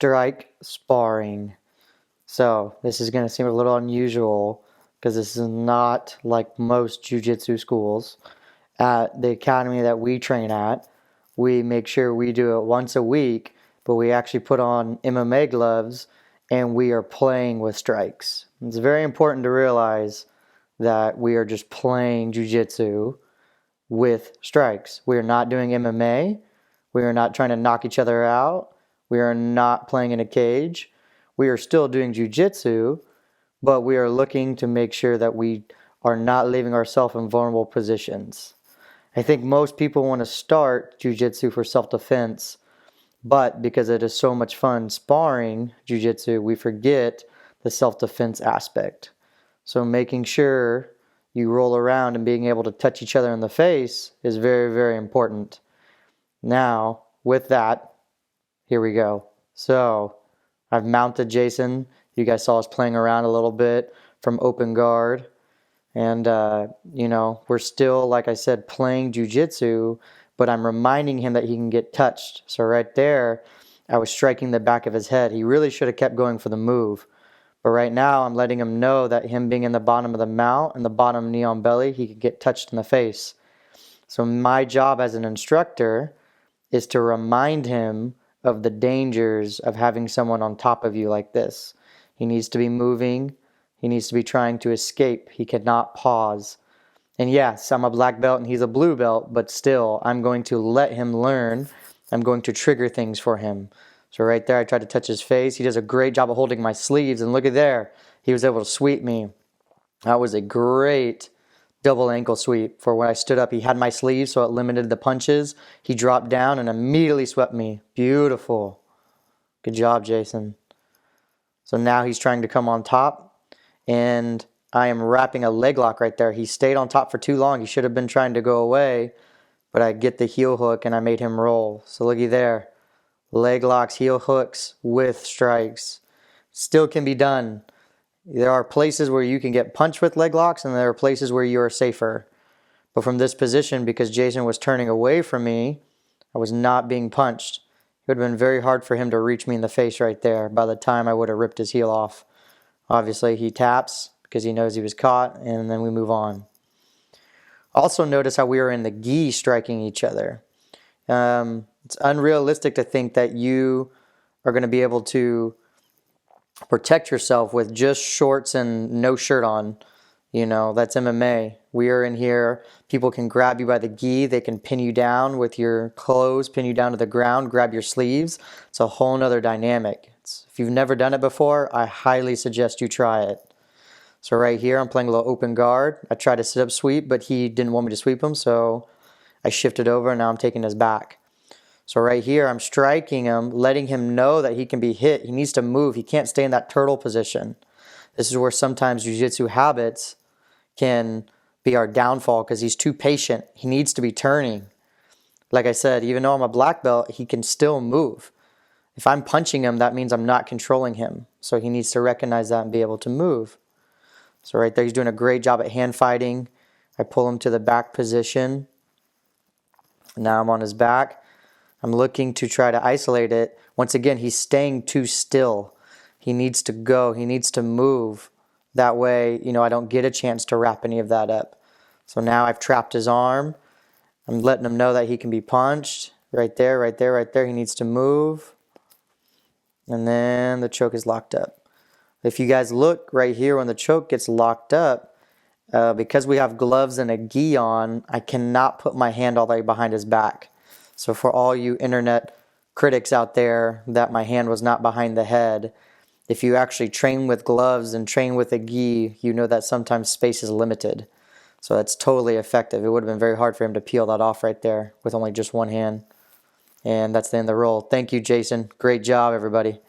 strike sparring. So this is going to seem a little unusual because this is not like most jiu-jitsu schools. At the academy that we train at, we make sure we do it once a week, but we actually put on MMA gloves and we are playing with strikes. It's very important to realize that we are just playing jiu-jitsu with strikes. We are not doing MMA. We are not trying to knock each other out. We are not playing in a cage. We are still doing jiu-jitsu, but we are looking to make sure that we are not leaving ourselves in vulnerable positions. I think most people want to start jiu-jitsu for self-defense, but because it is so much fun sparring jiu-jitsu, we forget the self-defense aspect. So making sure you roll around and being able to touch each other in the face is very, very important. Now, with that, here we go. So, I've mounted Jason. You guys saw us playing around a little bit from open guard. And, we're still, like I said, playing jiu-jitsu, but I'm reminding him that he can get touched. So right there, I was striking the back of his head. He really should have kept going for the move. But right now, I'm letting him know that him being in the bottom of the mount and the bottom knee on belly, he could get touched in the face. So my job as an instructor is to remind him of the dangers of having someone on top of you like this. He needs to be moving. He needs to be trying to escape. He cannot pause. And yes, I'm a black belt and he's a blue belt, but still, I'm going to let him learn. I'm going to trigger things for him. So right there, I tried to touch his face. He does a great job of holding my sleeves, and look at there. He was able to sweep me. That was a great double ankle sweep for when I stood up. He had my sleeve, so it limited the punches. He dropped down and immediately swept me. Beautiful. Good job, Jason. So now he's trying to come on top, and I am wrapping a leg lock right there. He stayed on top for too long. He should have been trying to go away, but I get the heel hook and I made him roll. So looky there. Leg locks, heel hooks with strikes. Still can be done. There are places where you can get punched with leg locks, and there are places where you are safer. But from this position, because Jason was turning away from me, I was not being punched. It would have been very hard for him to reach me in the face right there by the time I would have ripped his heel off. Obviously, he taps because he knows he was caught, and then we move on. Also notice how we are in the gi striking each other. It's unrealistic to think that you are going to be able to protect yourself with just shorts and no shirt on. That's MMA. We are in here. People can grab you by the gi. They can pin you down with your clothes, pin you down to the ground, grab your sleeves. It's a whole nother dynamic. If you've never done it before, I highly suggest you try it. So right here, I'm playing a little open guard. I tried to sit up sweep, but he didn't want me to sweep him, so I shifted over, and now I'm taking his back. So right here, I'm striking him, letting him know that he can be hit. He needs to move. He can't stay in that turtle position. This is where sometimes jiu-jitsu habits can be our downfall because he's too patient. He needs to be turning. Like I said, even though I'm a black belt, he can still move. If I'm punching him, that means I'm not controlling him. So he needs to recognize that and be able to move. So right there, he's doing a great job at hand fighting. I pull him to the back position. Now I'm on his back. I'm looking to try to isolate it. Once again, he's staying too still. He needs to go. He needs to move. That way, I don't get a chance to wrap any of that up. So now I've trapped his arm. I'm letting him know that he can be punched. Right there, right there, right there. He needs to move. And then the choke is locked up. If you guys look right here when the choke gets locked up, because we have gloves and a gi on, I cannot put my hand all the way behind his back. So for all you internet critics out there that my hand was not behind the head, if you actually train with gloves and train with a gi, you know that sometimes space is limited. So that's totally effective. It would have been very hard for him to peel that off right there with only just one hand. And that's the end of the roll. Thank you, Jason. Great job, everybody.